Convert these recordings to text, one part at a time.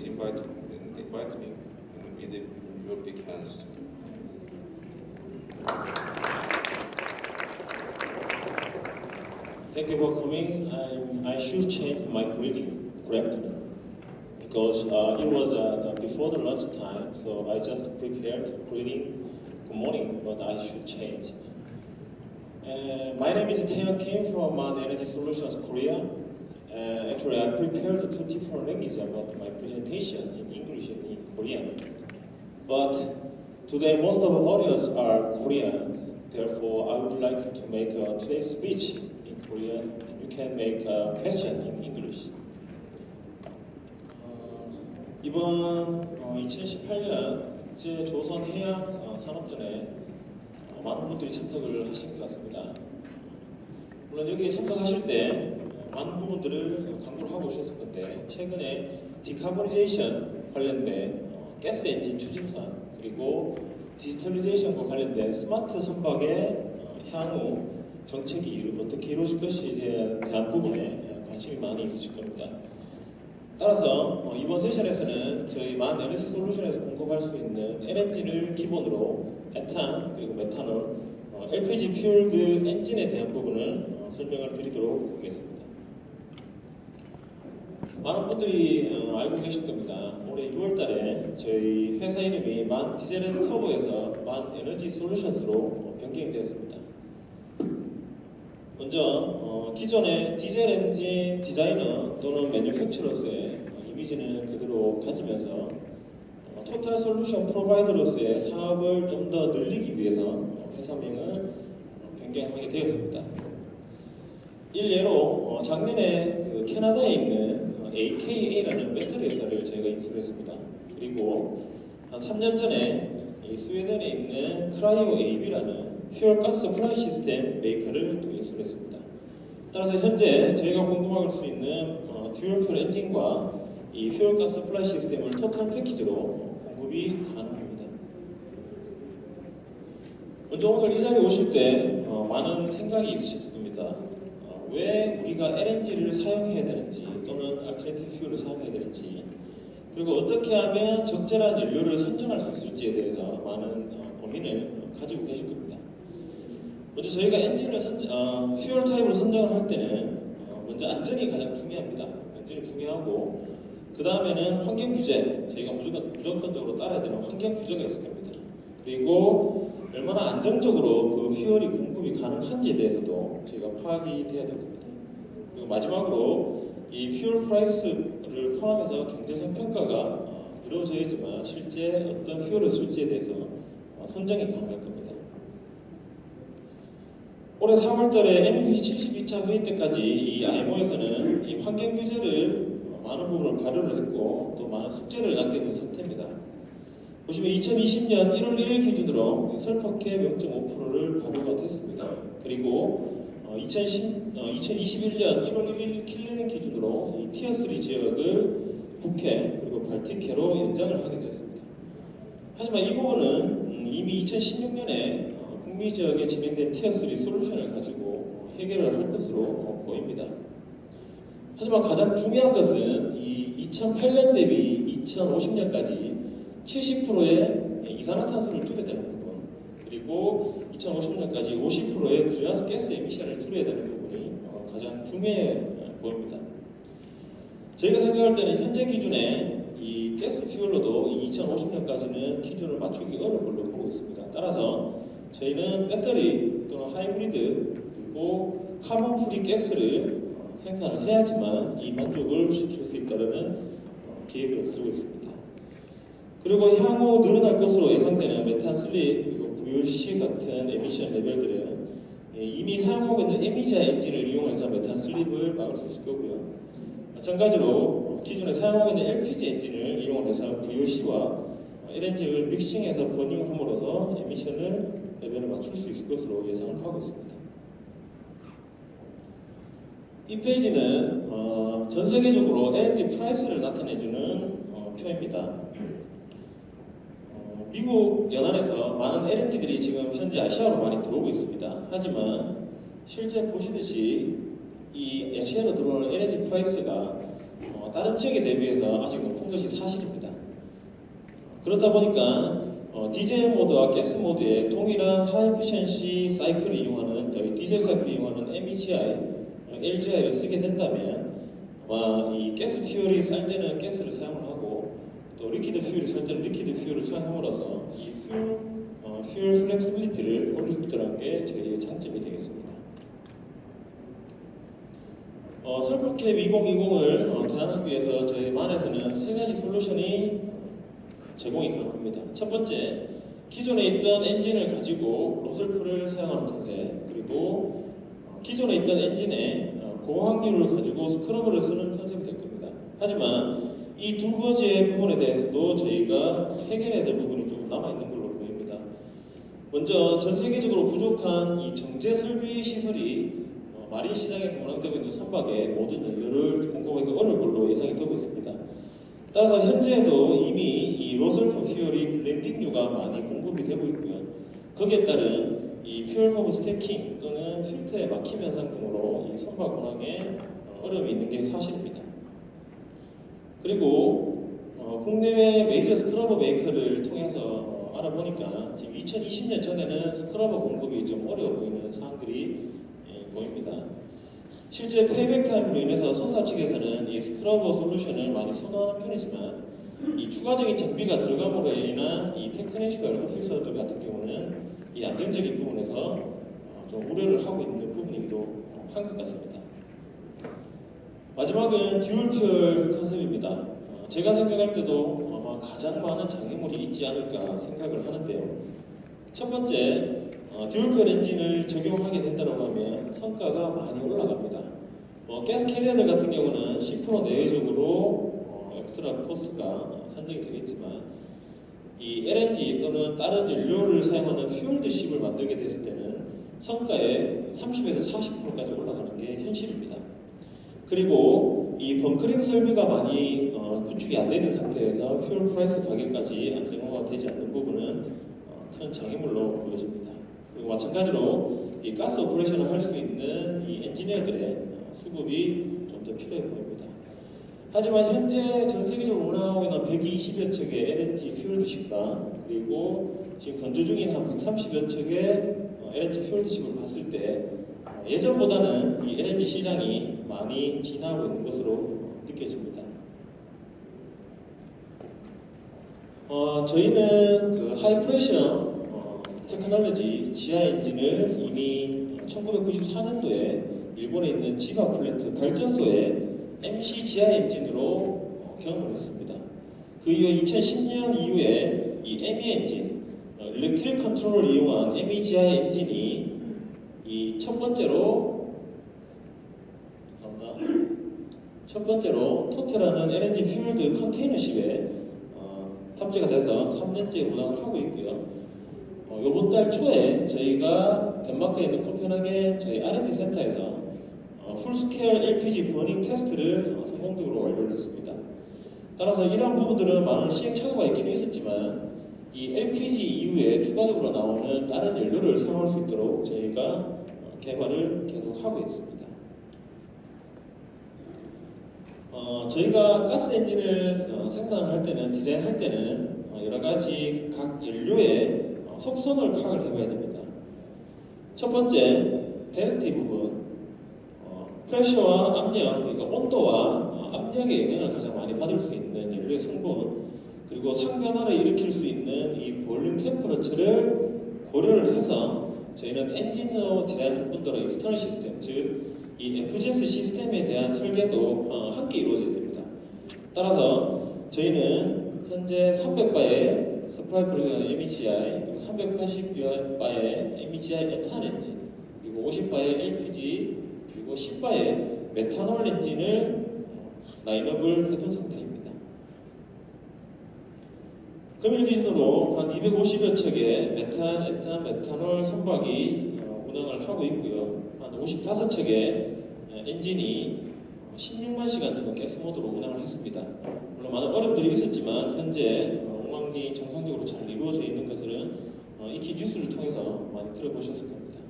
please invite me with your big hands. Thank you for coming. I should change my greeting. Good afternoon. Because it was before the lunch time, so I just prepared greeting. Good morning, but I should change. My name is Tae-Yeon Kim from Energy Solutions Korea. Actually, I prepared two different languages about my presentation in English and in Korean. But today, most of the audience are Koreans. Therefore, I would like to make today's speech in Korean. You can make a question in English. 이번 2018년 국제조선해양산업전에 많은 분들이 참석을 하신 것 같습니다. 물론 여기에 참석하실 때 많은 부분들을 강조를 하고 오셨을 건데, 최근에 디카보니제이션 관련된 가스 엔진 추진선, 그리고 디지털리제이션과 관련된 스마트 선박의 향후 정책이 어떻게 이루어질 것인지에 대한 부분에 관심이 많이 있으실 겁니다. 따라서 이번 세션에서는 저희 만 에너지 솔루션에서 공급할 수 있는 LNG를 기본으로 에탄 그리고 메탄올, LPG 퓨얼드 엔진에 대한 부분을 설명을 드리도록 하겠습니다. 많은 분들이 알고 계실 겁니다. 올해 6월달에 저희 회사 이름이 만 디젤 앤 터보에서 만 에너지 솔루션스로 변경이 되었습니다. 먼저 기존의 디젤 엔진 디자이너 또는 매뉴팩처러스의 이미지는 그대로 가지면서 토탈 솔루션 프로바이더로서의 사업을 좀 더 늘리기 위해서 회사명을 변경하게 되었습니다. 일례로 작년에 그 캐나다에 있는 AKA라는 배터리 회사를 저희가 인수를 했습니다. 그리고 한 3년 전에 이 스웨덴에 있는 크라이오 AB라는 퓨얼 가스 플라이 시스템 메이커를 또 인수를 했습니다. 따라서 현재 저희가 공급할 수 있는 듀얼 퓨얼 엔진과 이 퓨얼 가스 플라이 시스템을 토탈 패키지로 공급이 가능합니다. 먼저 오늘 이 자리에 오실 때 많은 생각이 있으실 겁니다. 왜 우리가 LNG를 사용해야 되는지 또는 알터네티브 퓨얼을 사용해야 되는지, 그리고 어떻게 하면 적절한 연료를 선정할 수 있을지에 대해서 많은 고민을 가지고 계실 겁니다. 먼저 저희가 엔진을 퓨얼 타입을 선정을 할 때는 먼저 안전이 가장 중요합니다. 안전이 중요하고, 그 다음에는 환경 규제, 저희가 무조건적으로 따라야 되는 환경 규제가 있을 겁니다. 그리고 얼마나 안정적으로 그 퓨얼이 공급이 가능한지에 대해서도 저희가 파악이 돼야 될 겁니다. 그리고 마지막으로 이 퓨얼 프라이스를 포함해서 경제성 평가가 이루어져야지만 실제 어떤 퓨얼을 쓸지에 대해서 선정이 가능할 겁니다. 올해 4월달에 MEPC 72차 회의 때까지 이 IMO에서는 이 환경 규제를 많은 부분을 발효를 했고 또 많은 숙제를 남겨둔 상태입니다. 보시면 2020년 1월 1일 기준으로 설퍼캡 0.5%를 발효가 됐습니다. 그리고 2021년 1월 1일 킬링 기준으로 이 티어3 지역을 북해 그리고 발틱해로 연장을 하게 되었습니다. 하지만 이 부분은 이미 2016년에 북미 지역에 진행된 티어3 솔루션을 가지고 해결을 할 것으로 보입니다. 하지만 가장 중요한 것은 이 2008년 대비 2050년까지 70%의 이산화탄소를 줄여야 되는 부분, 그리고 2050년까지 50%의 그린하우스 가스 에미션을 줄여야 되는 부분이 가장 중요해 보입니다. 저희가 생각할 때는 현재 기준에 이 가스 퓨얼로도 2050년까지는 기준을 맞추기 어려울 걸로 보고 있습니다. 따라서 저희는 배터리 또는 하이브리드 그리고 카본 프리 가스를 생산을 해야지만 이 만족을 시킬 수 있다는 계획을 가지고 있습니다. 그리고 향후 늘어날 것으로 예상되는 메탄 슬립 그리고 VOC 같은 에미션 레벨들은 이미 사용하고 있는 에미자 엔진을 이용해서 메탄 슬립을 막을 수 있을 거고요. 마찬가지로 기존에 사용하고 있는 LPG 엔진을 이용해서 VOC와 LNG를 믹싱해서 버닝함으로써 에미션을 레벨을 맞출 수 있을 것으로 예상을 하고 있습니다. 이 페이지는 전 세계적으로 LNG 프라이스를 나타내주는 표입니다. 미국 연안에서 많은 LNG들이 지금 현재 아시아로 많이 들어오고 있습니다. 하지만 실제 보시듯이 이 아시아로 들어오는 LNG 프라이스가 다른 지역에 대비해서 아직 높은 것이 사실입니다. 그렇다 보니까 디젤 모드와 가스 모드에 동일한 하이피션시 사이클을 이용하는 디젤 사이클을 이용하는 MEGI, LGI를 쓰게 된다면 아마 이 가스 퓨얼이 쌀 때는 가스를 사용을 하고 또 리퀴드 퓨얼이 쌀 때는 리퀴드 퓨얼을 사용함으로써 이 퓨얼 플렉시빌리티를 올릴 수 있다는 게 저희의 장점이 되겠습니다. 설프캡 2020을 대안하기 위해서 저희 만에서는 세 가지 솔루션이 제공이 가능합니다. 첫 번째, 기존에 있던 엔진을 가지고 로설프를 사용하는 컨셉, 그리고 기존에 있던 엔진에 고확률을 가지고 스크러버를 쓰는 컨셉이 될 겁니다. 하지만 이 두 가지의 부분에 대해서도 저희가 해결해야 될 부분이 조금 남아있는 걸로 보입니다. 먼저 전 세계적으로 부족한 이 정제 설비 시설이 마린 시장에서 운항되고 있는 선박에 모든 연료를 공급하기가 어려울 걸로 예상이 되고 있습니다. 따라서 현재도 이미 이 로설프 퓨얼이 블렌딩류가 많이 공급이 되고 있고요. 거기에 따른 이 퓨얼 펌프 스태킹 또는 필터의 막힘 현상 등으로 이 선박 운항에 어려움이 있는 게 사실입니다. 그리고 국내외 메이저 스크러버 메이커를 통해서 알아보니까 지금 2020년 전에는 스크러버 공급이 좀 어려워 보이는 사항들이 보입니다. 실제 페이백 타임으로 인해서 선사 측에서는 이 스크러버 솔루션을 많이 선호하는 편이지만 이 추가적인 장비가 들어감으로 인한 이 테크니컬 오피서들 같은 경우는 이 안정적인 부분에서 좀 우려를 하고 있는 부분이기도 한 것 같습니다. 마지막은 듀얼 퓨얼 컨셉입니다. 제가 생각할 때도 아마 가장 많은 장애물이 있지 않을까 생각을 하는데요. 첫 번째, 듀얼 퓨얼 엔진을 적용하게 된다고 하면 성과가 많이 올라갑니다. 가스 캐리어들 같은 경우는 10% 내외적으로 엑스트라 코스트가 산정이 되겠지만 이 LNG 또는 다른 연료를 사용하는 퓨얼드십을 만들게 됐을 때는 성과의 30에서 40%까지 올라가는 게 현실입니다. 그리고 이 벙커링 설비가 많이 구축이 안 되는 상태에서 퓨얼 프라이스 가격까지 안정화가 되지 않는 부분은 큰 장애물로 보여집니다. 그리고 마찬가지로 이 가스 오퍼레이션을 할 수 있는 이 엔지니어들의 수급이 좀 더 필요해 보입니다. 하지만 현재 전 세계적으로 운항하고 있는 120여 척의 LNG 퓨얼드십과 그리고 지금 건조 중인 한 130여 척의 LNG 퓨얼드십을 봤을 때 예전보다는 이 LNG 시장이 많이 진화하고 있는 것으로 느껴집니다. 저희는 그 하이프레셔 테크놀로지 지하 엔진을 이미 1994년도에 일본에 있는 지바 플랜트 발전소에 MC 지하 엔진으로 경험을 했습니다. 그 이후에 2010년 이후에 이 ME엔진, 일렉트릭 컨트롤을 이용한 ME지하 엔진이 이 첫 번째로 토트라는 LNG 퓨얼드 컨테이너십에 탑재가 돼서 3년째 운항을 하고 있고요. 이번 달 초에 저희가 덴마크에 있는 코펜하겐 저희 R&D 센터에서 풀스케일 LPG 버닝 테스트를 성공적으로 완료를 했습니다. 따라서 이러한 부분들은 많은 시행착오가 있기는 있었지만 이 LPG 이후에 추가적으로 나오는 다른 연료를 사용할 수 있도록 저희가 개발을 계속하고 있습니다. 저희가 가스 엔진을 생산할 때는, 디자인할 때는 여러 가지 각 연료의 속성을 파악을 해봐야 됩니다. 첫 번째, 덴시티 부분, 프레셔와 압력, 그러니까 온도와 압력의 영향을 가장 많이 받을 수 있는 연료의 성분, 그리고 상변화를 일으킬 수 있는 이 볼륨 템퍼러처를 고려를 해서 저희는 엔진으로 디자인할 뿐더러 익스터널 시스템, 즉 이 FGS 시스템에 대한 설계도 함께 이루어져야 됩니다. 따라서 저희는 현재 300바의 서프라이 프로젝트 MEGI, 그리고 380바의 MEGI 에탄 엔진, 그리고 50바의 LPG, 그리고 10바의 메탄올 엔진을 라인업을 해둔 상태입니다. 금일 기준으로 한 250여 척의 메탄, 에탄, 메탄올 선박이 운항을 하고 있고요. 한 55척의 엔진이 16만 시간 정도 가스 모드로 운항을 했습니다. 물론 많은 어려움들이 있었지만 현재 운항이 정상적으로 잘 이루어져 있는 것을 익히 뉴스를 통해서 많이 들어보셨을 겁니다.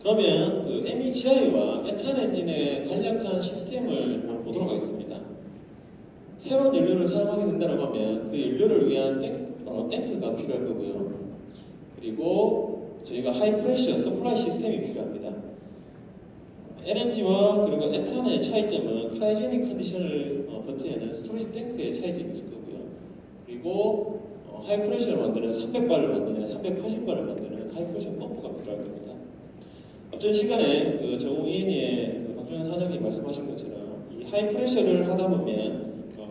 그러면 그 MEGI와 에탄 엔진의 간략한 시스템을 한번 보도록 하겠습니다. 새로운 연료를 사용하게 된다고 하면 그 연료를 위한 탱크가 필요할 거고요. 그리고 저희가 하이프레셔 서플라이 시스템이 필요합니다. LNG와 그리고 에탄의 차이점은 크라이오제닉 컨디션을 버텨내는 스토리지 탱크의 차이점이 있을 거고요. 그리고 하이프레셔를 만드는 300발을 만드는 380발을 만드는 하이프레셔 펌프가 필요할 겁니다. 앞전 시간에 그 정우인의 박준현 사장님 말씀하신 것처럼 이 하이프레셔를 하다 보면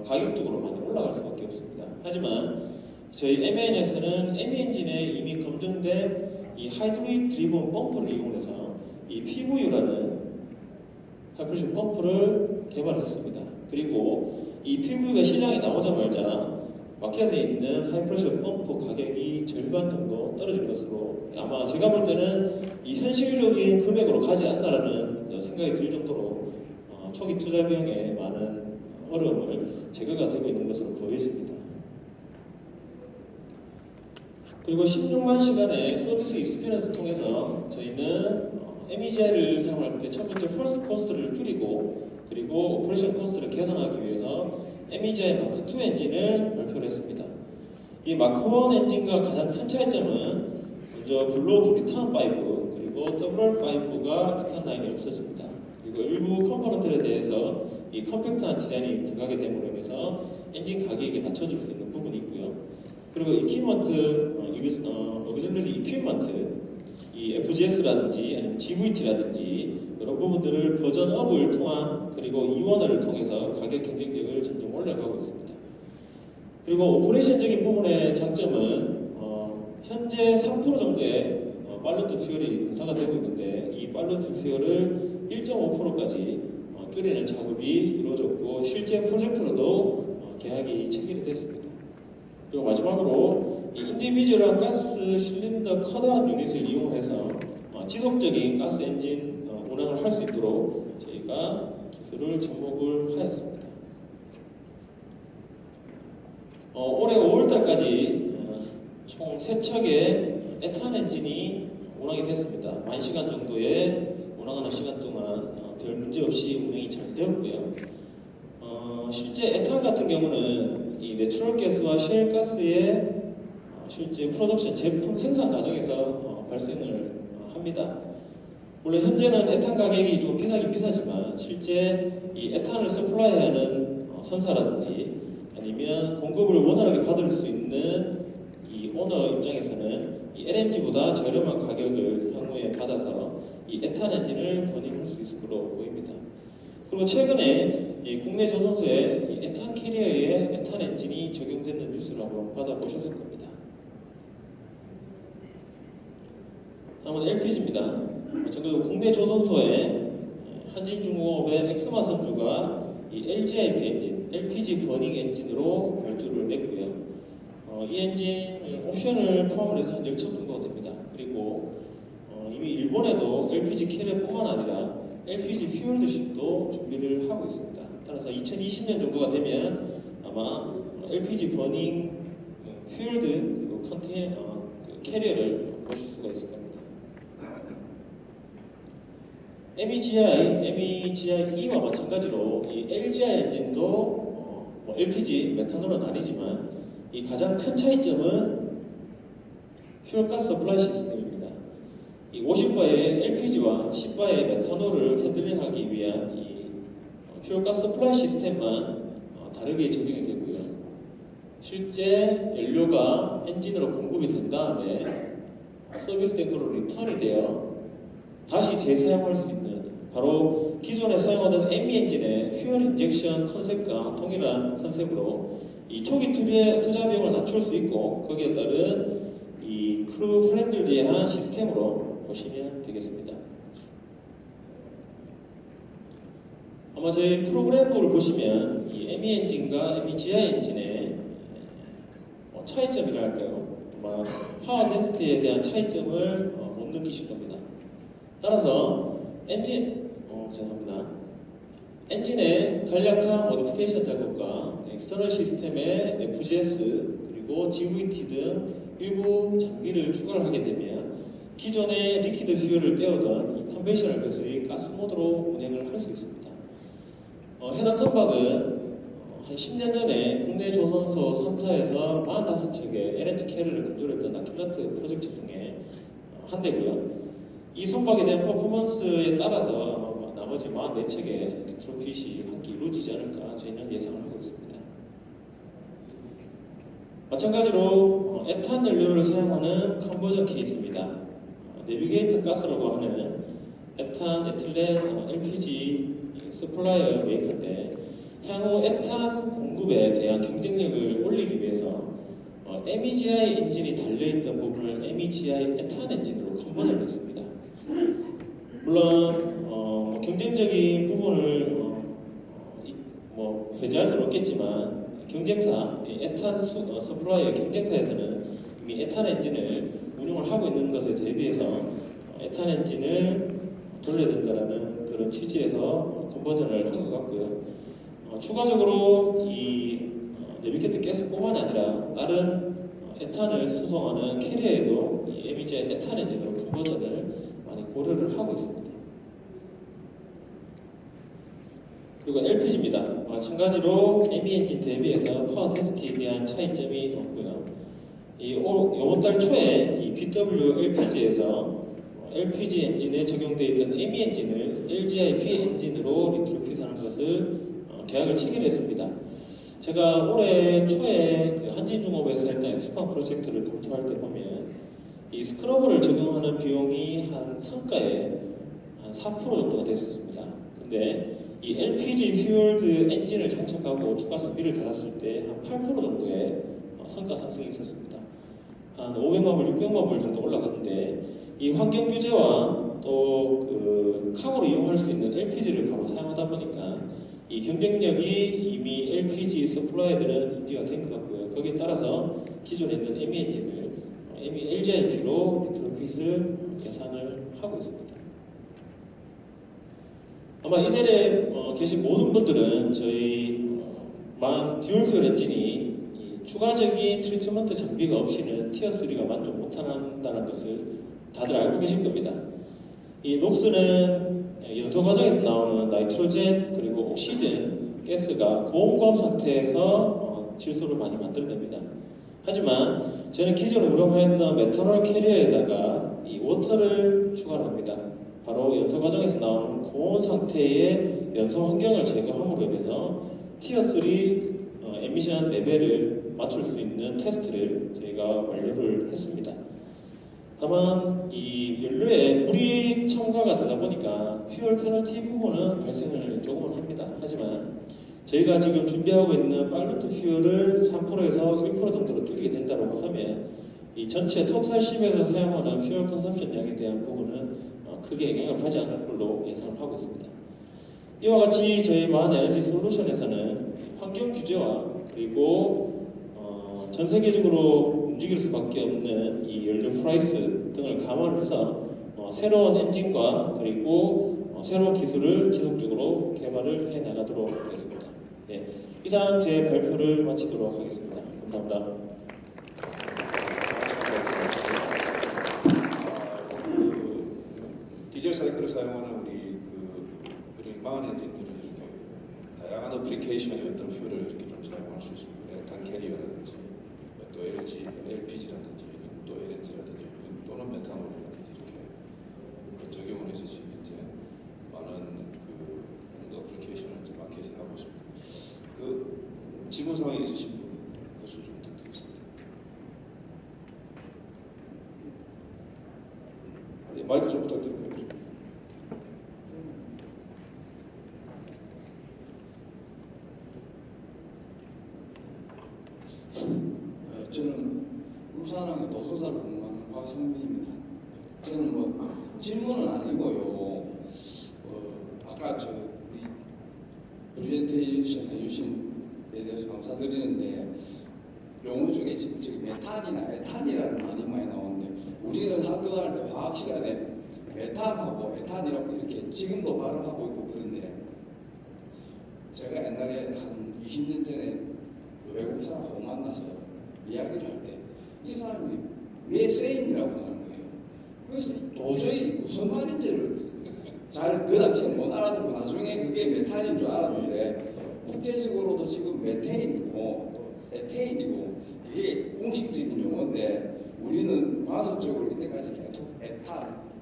가격적으로 많이 올라갈 수밖에 없습니다. 하지만 저희 MEN에서는 ME 엔진에 이미 검증된 이 하이드로릭 드리븐 펌프를 이용해서 이 PVU라는 하이프레셔 펌프를 개발했습니다. 그리고 이 PVU가 시장에 나오자마자 마켓에 있는 하이프레셔 펌프 가격이 절반 정도 떨어진 것으로 아마 제가 볼 때는 이 현실적인 금액으로 가지 않나라는 생각이 들 정도로 초기 투자 비용에 많은 어려움을 제거가 되고 있는 것으로 보여집니다. 그리고 16만 시간의 서비스 익스피리언스 통해서 저희는 MEGI를 사용할 때 첫 번째 퍼스트 코스트를 줄이고 그리고 오퍼레이션 코스트를 개선하기 위해서 MEGI 마크2 엔진을 발표를 했습니다. 이 마크1 엔진과 가장 큰 차이점은 먼저 블로우 리턴 파이프 그리고 더블 파이프가 리턴 라인이 없어집니다. 그리고 일부 컴포넌트에 대해서 이 컴팩트한 디자인이 들어가게 됨으로 인해서 엔진 가격이 낮춰질 수 있는 부분이 있고요. 그리고 이퀴먼트, 오리지널리 이퀴먼트, 이 FGS라든지 아니면 GVT라든지 이런 부분들을 버전업을 통한 그리고 이원화를 통해서 가격 경쟁력을 점점 올려가고 있습니다. 그리고 오퍼레이션적인 부분의 장점은 현재 3% 정도의 팔로트 퓨얼이 분사가 되고 있는데 이 팔로트 퓨얼을 1.5%까지 줄이는 작업이 이루어졌고 실제 프로젝트로도 계약이 체결이 됐습니다. 그리고 마지막으로 이 인디비주얼한 가스 실린더 컷아웃 유닛을 이용해서 지속적인 가스 엔진 운항을 할 수 있도록 저희가 기술을 접목을 하였습니다. 올해 5월달까지 총 3척의 에탄 엔진이 운항이 됐습니다. 10,000시간 정도의 운항하는 시간 동안 별 문제 없이 운행이 잘 되었고요. 실제 에탄 같은 경우는 이 내추럴 가스와 셰일 가스의 실제 프로덕션 제품 생산 과정에서 발생을 합니다. 물론 현재는 에탄 가격이 좀 비싸긴 비싸지만 실제 이 에탄을 서플라이하는 선사라든지 아니면 공급을 원활하게 받을 수 있는 이 오너 입장에서는 이 LNG보다 저렴한 가격을 향후에 받아서 이 에탄 엔진을 버닝할 수 있을 것으로 보입니다. 그리고 최근에 이 국내 조선소에 이 에탄 캐리어에 에탄 엔진이 적용되는 뉴스를 한번 받아보셨을 겁니다. 다음은 LPG입니다. 지금 국내 조선소에 한진중공업의 엑스마 선주가 이 LGIP 엔진, LPG 버닝 엔진으로 발주를 냈고요. 이 엔진 옵션을 포함해서 한 10척 정도가 됩니다. 그리고 이미 일본에도 LPG 캐리어뿐만 아니라 LPG 퓨얼드십도 준비를 하고 있습니다. 따라서 2020년 정도가 되면 아마 LPG 버닝 퓨얼드 그리고 캐리어를 보실 수가 있을 겁니다. MEGI-E와 마찬가지로 이 LGI 엔진도 LPG, 메탄올은 아니지만 이 가장 큰 차이점은 퓨얼가스 서플라이 시스템입니다. 이 50바의 LPG와 10바의 메탄올을 핸들링하기 위한 이 퓨얼가스 서플라이 시스템만 다르게 적용이 되고요. 실제 연료가 엔진으로 공급이 된 다음에 서비스 탱크로 리턴이 되어 다시 재사용할 수 있는 바로 기존에 사용하던 ME 엔진의 퓨얼 인젝션 컨셉과 동일한 컨셉으로 이 초기 투자 비용을 낮출 수 있고 거기에 따른 이 크루 프렌들리한 시스템으로 보시면 되겠습니다. 아마 저희 프로그램북을 보시면 이 ME 엔진과 MEGI 엔진의 차이점이라 할까요? 아마 파워 덴시티에 대한 차이점을 못 느끼실 겁니다. 따라서 엔진의 간략한 모디피케이션 작업과 엑스터널 시스템의 FGS 그리고 GVT 등 일부 장비를 추가를 하게 되면 기존의 리퀴드 퓨얼을 떼우던 이 컨벤셔널 뱃슬이 가스 모드로 운행을 할 수 있습니다. 해당 선박은 한 10년 전에 국내 조선소 3사에서 45척의 LNG 캐리를 건조했던 아킬라트 프로젝트 중에 한 대고요. 이 선박에 대한 퍼포먼스에 따라서 나머지 44척의 리트로핏이 함께 이루어지지 않을까 저희는 예상을 하고 있습니다. 마찬가지로 에탄 연료를 사용하는 컨버전 케이스입니다. 내비게이터 가스라고 하는 에탄, 에틸렌, LPG 서플라이어 메이커인데 향후 에탄 공급에 대한 경쟁력을 올리기 위해서 MEGI 엔진이 달려있던 부분을 MEGI 에탄 엔진으로 컨버전했습니다. 물론 경쟁적인 부분을 배제할 수는 없겠지만 경쟁사 에탄 서플라이어 경쟁사에서는 이미 에탄 엔진을 운용을 하고 있는 것에 대비해서 에탄 엔진을 돌려야 된다는 그런 취지에서 컨버전을 한 것 같고요. 추가적으로 이 내비게이터 가스뿐만 아니라 다른 에탄을 수송하는 캐리어에도 이 MEGI 에탄 엔진으로 컨버전을 많이 고려를 하고 있습니다. 그리고 LPG입니다. 마찬가지로 MEG 엔진 대비해서 파워 텐시티에 대한 차이점이 없고요. 이번 달 초에 이 BW LPG에서 LPG 엔진에 적용되어 있던 MEG 엔진을 LGIP 엔진으로 리트로핏하는 것을 계약을 체결했습니다. 제가 올해 초에 그 한진중업에서 했던 엑스판 프로젝트를 검토할 때 보면 이 스크러버를 적용하는 비용이 한 성가의 한 4% 정도가 됐었습니다. 근데 이 LPG 퓨얼드 엔진을 장착하고 추가 장비를 달았을 때 한 8% 정도의 성가 상승이 있었습니다. 한 500만 불, 600만 불 정도 올라갔는데 이 환경 규제와 또 그 캉으로 이용할 수 있는 LPG를 바로 사용하다 보니까 이 경쟁력이 이미 LPG 서플라이들은 인지가 된 것 같고요. 거기에 따라서 기존에 있는 MEG 엔진을 LGIP로 리트로핏을 예상을 하고 있습니다. 아마 이 자리에 계신 모든 분들은 저희 듀얼 퓨얼 엔진이 추가적인 트리트먼트 장비가 없이는 티어 3가 만족 못한다는 것을 다들 알고 계실 겁니다. 이 녹스는 연소 과정에서 나오는 나이트로젠 그리고 옥시즌 가스가 고온고압 상태에서 질소를 많이 만들어냅니다. 하지만 저는 기존에 운용하였던 메탄올 캐리어에다가 이 워터를 추가합니다. 바로 연소 과정에서 나오는 고온 상태의 연소 환경을 제거함으로 인해서 티어 3 에미션 레벨을 맞출 수 있는 테스트를 저희가 완료를 했습니다. 다만 이 연료에 물이 첨가가 되다 보니까 퓨얼 페널티 부분은 발생을 조금은 합니다. 하지만 저희가 지금 준비하고 있는 파일럿 퓨얼을 3%에서 1% 정도로 줄이게 된다고 하면 이 전체 토탈 심에서 사용하는 퓨얼 컨섬션 양에 대한 부분은 크게 영향을 받지 않을 걸로 예상을 하고 있습니다. 이와 같이 저희 마한 에너지 솔루션에서는 환경 규제와 그리고 전 세계적으로 움직일 수밖에 없는 이 연료 프라이스 등을 감안을 해서 새로운 엔진과 그리고 새로운 기술을 지속적으로 개발을 해 나가도록 하겠습니다. 네, 이상 제 발표를 마치도록 하겠습니다. 감사합니다. 디젤 사이클을 사용하는 우리 마한 엔진들은 이렇게 다양한 어플리케이션의 어떤 퓨얼을 이렇게 좀 사용할 수 있습니다. 에탄 캐리어라든지 또 LPG라든지 또 LNG라든지 또는 메탄올이라든지 이렇게 적용을 해서 지금 이제 많은 그 어플리케이션을 이제 마켓에 하고 있습니다. 그 질문 사항이 있으신 분 그것을 좀 부탁드리겠습니다. 마이크 좀 부탁드립니다. 저는 울산항의 도서사를 공부하는 곽성민입니다. 저는 질문은 아니고요. 아까 우리 프레젠테이션 해주신 데 대해서 감사드리는데 용어 중에 지금 저기 메탄이나 에탄이라는 말이 많이 나오는데 우리는 학교 다닐 때 화학 시간에 메탄하고 에탄이라고 이렇게 지금도 발음하고 있고 그런데 제가 옛날에 한 20년 전에 외국 사람하고 만나서 이야기를 할 때 이 사람이 메세인이라고 하는 거예요. 그래서 도저히 무슨 말인지를 잘 그 당시에 못 알아듣고 나중에 그게 메탄인 줄 알았는데 국제적으로도 지금 메테인이고 에테인이고 이게 공식적인 용어인데 우리는 과학적으로 이때까지 계속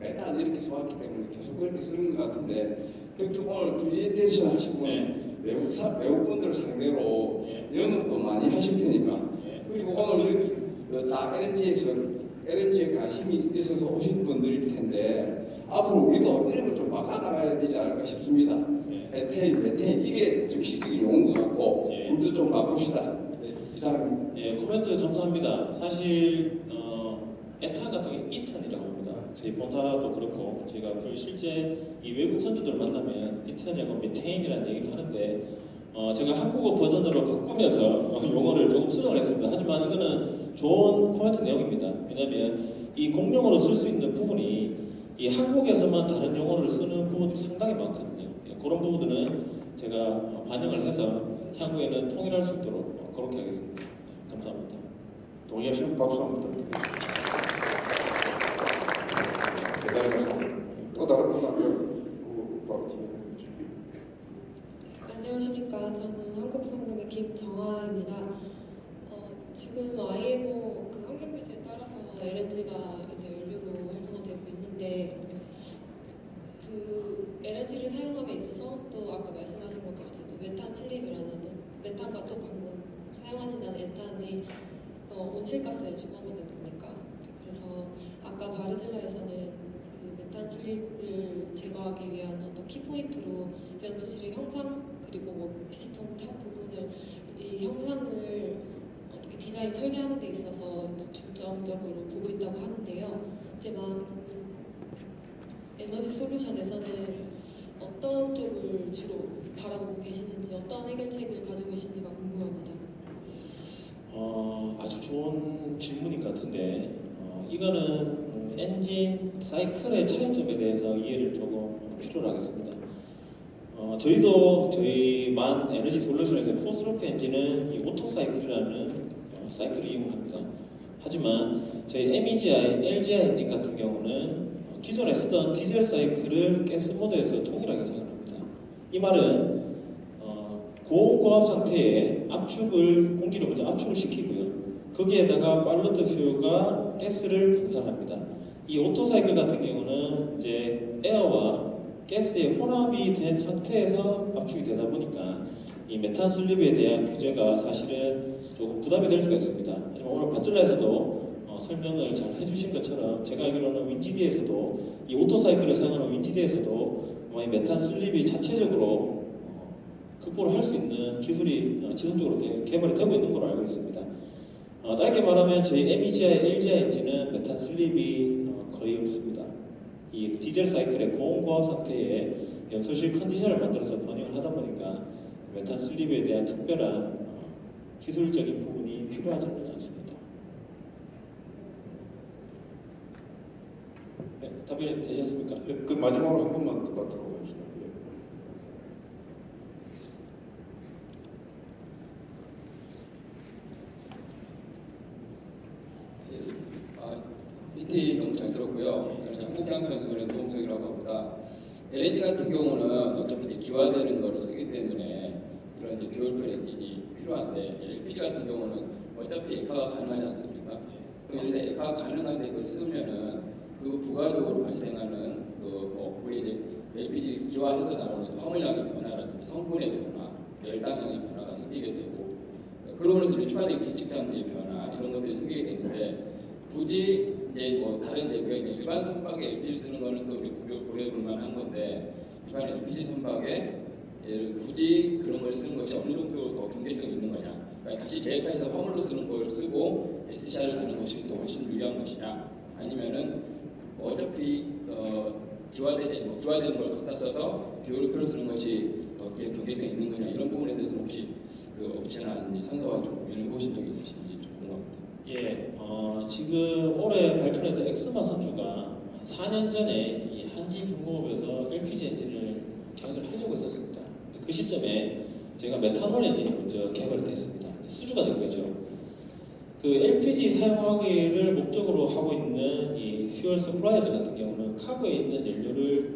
메탄 이렇게 써왔기 때문에 계속 그렇게 쓰는 것 같은데 특히 오늘 프레젠테이션 하신 분 네. 외국분들 상대로 영업도 많이 하실 테니까 그리고 오늘 여기 다 LNG에 관심이 있어서 오신 분들일 텐데 앞으로 우리도 이름을 좀 바꿔나가야 되지 않을까 싶습니다. 에테인, 메테인 이게 정식적인 용어인 것 같고 예. 우리도 좀 바꿉시다. 이상. 예, 코멘트 감사합니다. 사실 에탄 같은 게 이탄이라고 합니다. 저희 본사도 그렇고 저희가 실제 이 외국 선주들 만나면 이탄이라고 메테인이라는 얘기를 하는데 제가 한국어 버전으로 바꾸면서 용어를 조금 수정을 했습니다. 하지만 이거는 좋은 코멘트 내용입니다. 왜냐하면 이 공용어로 쓸 수 있는 부분이 이 한국에서만 다른 용어를 쓰는 부분이 상당히 많거든요. 예, 그런 부분들은 제가 반영을 해서 향후에는 통일할 수 있도록 그렇게 하겠습니다. 감사합니다. 동의하시는 박수 한번 부탁드립니다. 대단히 또 다른 분 아까 바로 뒤에 안녕하십니까. 저는 한국상금의 김정아입니다. 지금 IMO 그 환경규제에 따라서 LNG가 이제 연료로 활성화되고 있는데 그 LNG를 사용함에 있어서 또 아까 말씀하신 것 같이 메탄 슬립이라는 메탄과 또 방금 사용하신다는 에탄이 온실가스의 주범이 됐습니까? 그래서 아까 바르질라에서는 그 메탄 슬립을 제거하기 위한 어떤 키포인트로 연소실의 형상 그리고 뭐 피스톤 탑 부분을 이 형상을 어떻게 디자인 설계하는 데 있어서 중점적으로 보고 있다고 하는데요. 하지만 에너지 솔루션에서는 어떤 쪽을 주로 바라보고 계시는지 어떤 해결책을 가지고 계신지가 궁금합니다. 아주 좋은 질문인 것 같은데 이거는 엔진 사이클의 차이점에 대해서 이해를 조금 필요로 하겠습니다. 저희 만 에너지 솔루션에서 포스로프 엔진은 이 오토 사이클이라는 사이클을 이용합니다. 하지만 저희 MEGI, LGI 엔진 같은 경우는 기존에 쓰던 디젤 사이클을 가스 모드에서 통일하게 사용합니다. 이 말은 고온고압 상태에 공기를 먼저 압축을 시키고요. 거기에다가 팔로트 퓨어가 가스를 분산합니다. 이 오토 사이클 같은 경우는 이제 에어와 가스의 혼합이 된 상태에서 압축이 되다 보니까 이 메탄 슬립에 대한 규제가 사실은 조금 부담이 될 수가 있습니다. 하지만 오늘 바질라에서도 설명을 잘 해주신 것처럼 제가 알기로는 윈지디에서도 이 오토 사이클을 사용하는 윈지디에서도 이 메탄 슬립이 자체적으로 극복을 할 수 있는 기술이 지속적으로 개발이 되고 있는 걸로 알고 있습니다. 짧게 말하면 저희 MEGI, LGI 엔진은 메탄 슬립이 거의 없습니다. 이 디젤 사이클의 고온고압 상태에 연소실 컨디션을 만들어서 버닝을 하다 보니까 메탄 슬립에 대한 특별한 기술적인 부분이 필요하지는 않습니다. 네, 답변이 되셨습니까? 그 마지막으로 한 번만 더 받도록 하겠습니다. PT 너무 잘 들었고요. 저는 한국향수연구원의 도홍석이라고 합니다. LNG 같은 경우는 어차피 이제 기화되는 거를 쓰기 때문에 이런 이제 듀얼플 엔진이 필요한데 LPG 같은 경우는 어차피 액화가 가능하지 않습니까? 그럼 이제 액화가 가능한데 그걸 쓰면은 그 부가적으로 발생하는 우리 이제 LPG 기화해서 나오는 화물량의 변화라든지 성분의 변화, 열당량의 변화가 생기게 되고 그러면서 이제 추가적인 계측장의 변화 이런 것들이 생기게 되는데 굳이 이제 뭐 다른 우리가 이제 일반 선박에 LPG 쓰는 거는 또 우리 고려볼 만한 건데 일반 LPG 선박에 굳이 그런 걸 쓰는 것이 어느 정도 더 경제성이 있는 거냐? 그러니까 다시 재해가해서 화물로 쓰는 걸 쓰고 SCR을 하는 것이 더 훨씬 유리한 것이냐? 아니면은 어차피 기화되는 걸 갖다 써서 듀얼표로 쓰는 것이 더 경제성이 있는 거냐? 이런 부분에 대해서 혹시 그 업체나 선서와 좀 의논해 보신 적이 있으신지 좀 궁금합니다. 예, 지금 올해 발전해서 엑스마 선주가 4년 전에 이 한진중공업에서 LPG 엔진을 장악을 하려고 했었습니다. 그 시점에 제가 메탄올 엔진이 먼저 개발이 됐습니다. 수주가 된 거죠. 그 LPG 사용하기를 목적으로 하고 있는 이 퓨얼 서플라이저 같은 경우는 카고에 있는 연료를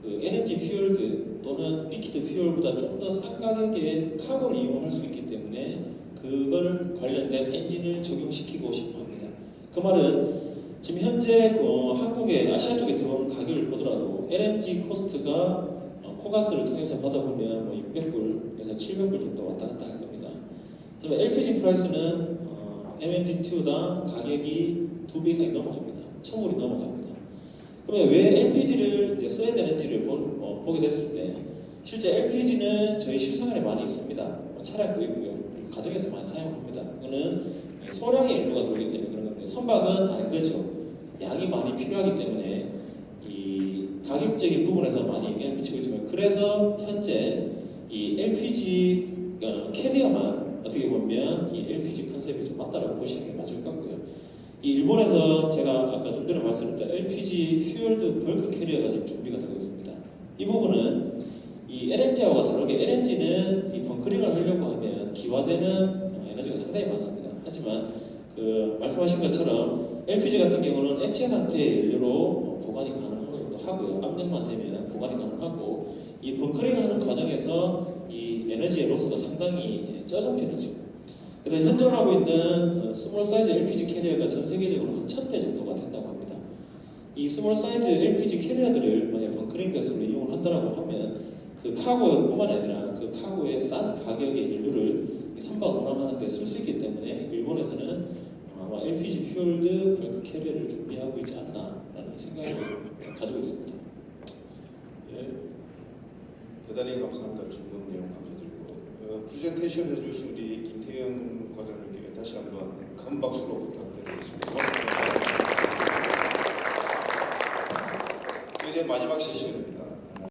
그 LNG 퓨얼드 또는 리퀴드 퓨얼보다 좀 더 싼 가격에 카고를 이용할 수 있기 때문에 그걸 관련된 엔진을 적용시키고 싶어 합니다. 그 말은 지금 현재 그 한국의 아시아 쪽에 들어오는 가격을 보더라도 LNG 코스트가 코가스를 통해서 받아보면 뭐 600불에서 700불 정도 왔다 갔다 할 겁니다. 하지만 LPG 프라이스는 MMBtu당 가격이 2배 이상이 넘어갑니다. 1000불이 넘어갑니다. 그러면 왜 LPG를 이제 써야 되는지를 보게 됐을 때 실제 LPG는 저희 실생활에 많이 있습니다. 차량도 있고요. 그리고 가정에서 많이 사용합니다. 그거는 소량의 연료가 들어오기 때문에 그런 건데 선박은 아닌 거죠. 양이 많이 필요하기 때문에 이 가격적인 부분에서 많이 영향을 미치고 있지만 그래서 현재 이 LPG 캐리어만 어떻게 보면 이 LPG 컨셉이 좀 맞다라고 보시는 게 맞을 것 같고요. 이 일본에서 제가 아까 좀 전에 말씀드렸던 LPG 퓨얼드 벌크 캐리어가 지금 준비가 되고 있습니다. 이 부분은 이 LNG와 다르게 LNG는 이 벙커링을 하려고 하면 기화되는 에너지가 상당히 많습니다. 하지만 그 말씀하신 것처럼 LPG 같은 경우는 액체 상태의 연료로 보관이 가능한 정도 하고요. 압력만 되면 보관이 가능하고 이 벙커링하는 과정에서 이 에너지의 로스가 상당히 적은 편이죠. 그래서 현존하고 있는 스몰 사이즈 LPG 캐리어가 전 세계적으로 한 1000대 정도가 된다고 합니다. 이 스몰 사이즈 LPG 캐리어들을 만약 벙커링 가스로 이용을 한다고 하면 그 카고뿐만 아니라 그 카고의 싼 가격의 연료를 이 선박 운항하는 데 쓸 수 있기 때문에 일본에서는 아마 LPG 퓨얼드 벌크 캐리어를 준비하고 있지 않나라는 생각을 가지고 있습니다. 예, 대단히 감사합니다. 좋은 내용 감사드리고 프레젠테이션 해주신 우리 김태형 과장님께 다시 한번 큰 박수로 부탁드리겠습니다. 이제 마지막 세션입니다.